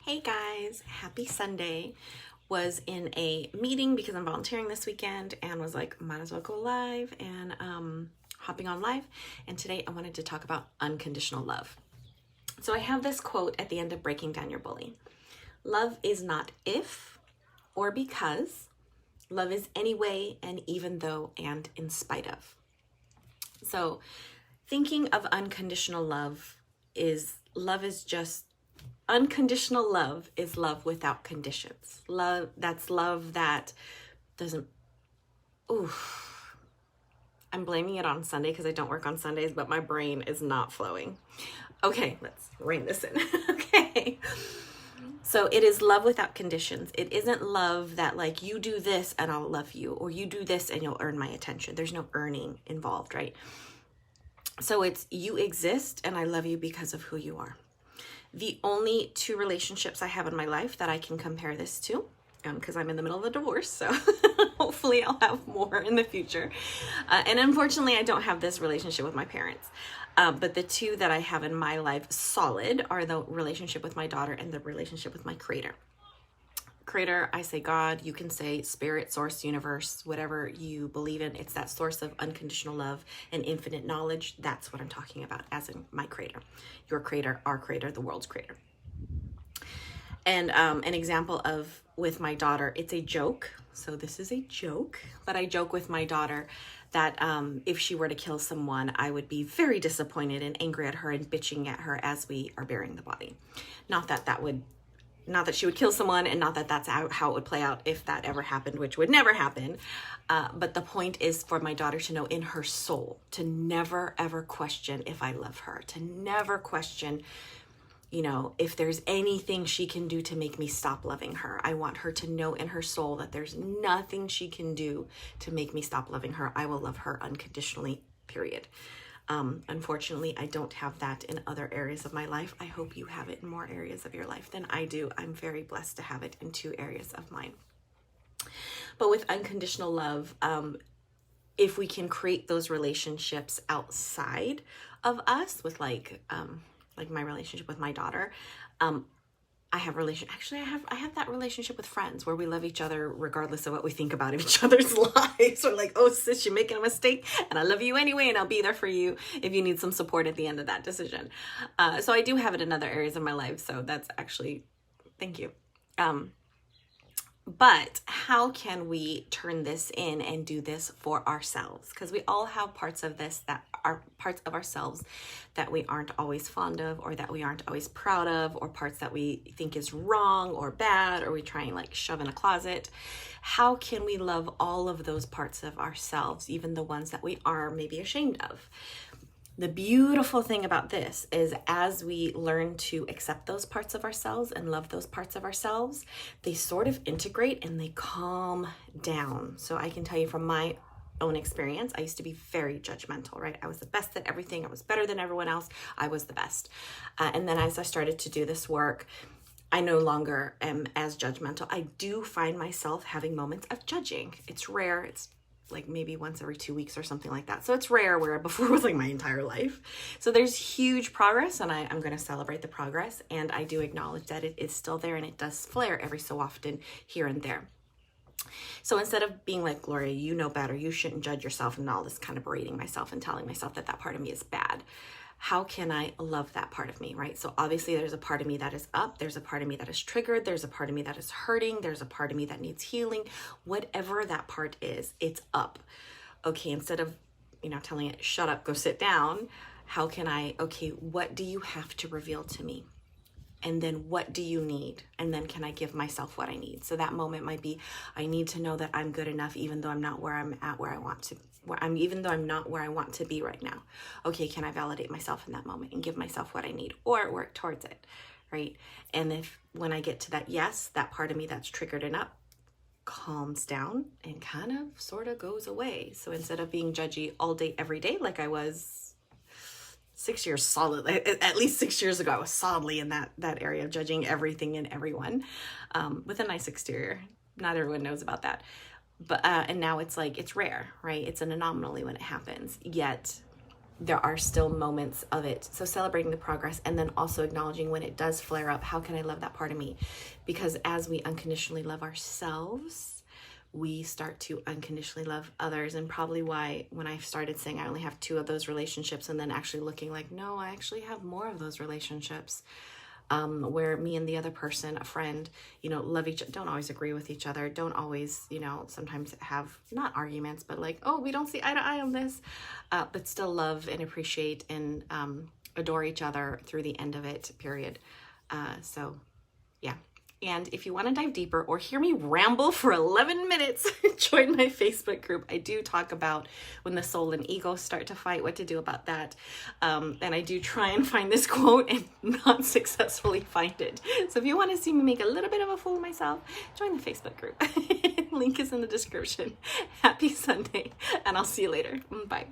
Hey guys, happy Sunday. Was in a meeting because I'm volunteering this weekend and was like, might as well go live and hopping on live. And today I wanted to talk about unconditional love. So I have this quote at the end of Breaking Down Your Bully. Love is not if or because. Love is anyway and even though and in spite of. So thinking of unconditional love is just unconditional love is love without conditions. That's love that doesn't, I'm blaming it on Sunday because I don't work on Sundays, but my brain is not flowing. Okay, let's rein this in. Okay. So it is love without conditions. It isn't love that like you do this and I'll love you, or you do this and you'll earn my attention. There's no earning involved, right? So it's you exist and I love you because of who you are. The only two relationships I have in my life that I can compare this to, because I'm in the middle of a divorce, so hopefully I'll have more in the future. And unfortunately, I don't have this relationship with my parents. But the two that I have in my life solid are the relationship with my daughter and the relationship with my creator. Creator, I say God, you can say spirit, source, universe, whatever you believe in. It's that source of unconditional love and infinite knowledge. That's what I'm talking about as in my creator, your creator, our creator, the world's creator. And an example of with my daughter, it's a joke. So this is a joke, but I joke with my daughter that if she were to kill someone, I would be very disappointed and angry at her and bitching at her as we are burying the body. Not that she would kill someone, and not that that's how it would play out if that ever happened, which would never happen. But the point is for my daughter to know in her soul, to never, ever question if I love her, to never question, if there's anything she can do to make me stop loving her. I want her to know in her soul that there's nothing she can do to make me stop loving her. I will love her unconditionally, period. Unfortunately, I don't have that in other areas of my life. I hope you have it in more areas of your life than I do. I'm very blessed to have it in two areas of mine. But with unconditional love, if we can create those relationships outside of us with like my relationship with my daughter, I have that relationship with friends where we love each other regardless of what we think about each other's lives. We're like, oh sis, you're making a mistake and I love you anyway, and I'll be there for you if you need some support at the end of that decision. So I do have it in other areas of my life. So that's actually, thank you. But how can we turn this in and do this for ourselves? Because we all have parts of this that are parts of ourselves that we aren't always fond of, or that we aren't always proud of, or parts that we think is wrong or bad, or we try and like shove in a closet. How can we love all of those parts of ourselves, even the ones that we are maybe ashamed of? The beautiful thing about this is as we learn to accept those parts of ourselves and love those parts of ourselves, they sort of integrate and they calm down. So I can tell you from my own experience, I used to be very judgmental, right? I was the best at everything. I was better than everyone else. I was the best. And then as I started to do this work, I no longer am as judgmental. I do find myself having moments of judging. It's rare. It's like maybe once every 2 weeks or something like that. So it's rare, where before it was like my entire life. So there's huge progress, and I'm going to celebrate the progress. And I do acknowledge that it is still there, and it does flare every so often here and there. So instead of being like, Gloria, you know better, you shouldn't judge yourself, and all this kind of berating myself and telling myself that that part of me is bad, how can I love that part of me, right? So obviously there's a part of me that is up. There's a part of me that is triggered. There's a part of me that is hurting. There's a part of me that needs healing. Whatever that part is, it's up. Okay, instead of, telling it, shut up, go sit down, how can what do you have to reveal to me? And then what do you need? And then can I give myself what I need? So that moment might be, I need to know that I'm good enough, even though I'm not where I'm at, even though I'm not where I want to be right now. Okay, can I validate myself in that moment and give myself what I need, or work towards it, right? And if when I get to that yes, that part of me that's triggered and up calms down and kind of sort of goes away. So instead of being judgy all day, every day, like I was 6 years solid, at least 6 years ago, I was solidly in that area of judging everything and everyone, with a nice exterior. Not everyone knows about that. But and now it's like, it's rare, right? It's an anomaly when it happens. Yet there are still moments of it. So celebrating the progress, and then also acknowledging when it does flare up, how can I love that part of me? Because as we unconditionally love ourselves, we start to unconditionally love others. And probably why when I started saying I only have 2 of those relationships, and then actually looking like, no, I actually have more of those relationships, where me and the other person, a friend, love each other, don't always agree with each other, don't always, sometimes have not arguments, but like, oh, we don't see eye to eye on this, but still love and appreciate and adore each other through the end of it, period. So yeah. And if you want to dive deeper or hear me ramble for 11 minutes, join my Facebook group. I do talk about when the soul and ego start to fight, what to do about that. And I do try and find this quote and not successfully find it. So if you want to see me make a little bit of a fool of myself, join the Facebook group. Link is in the description. Happy Sunday, and I'll see you later. Bye.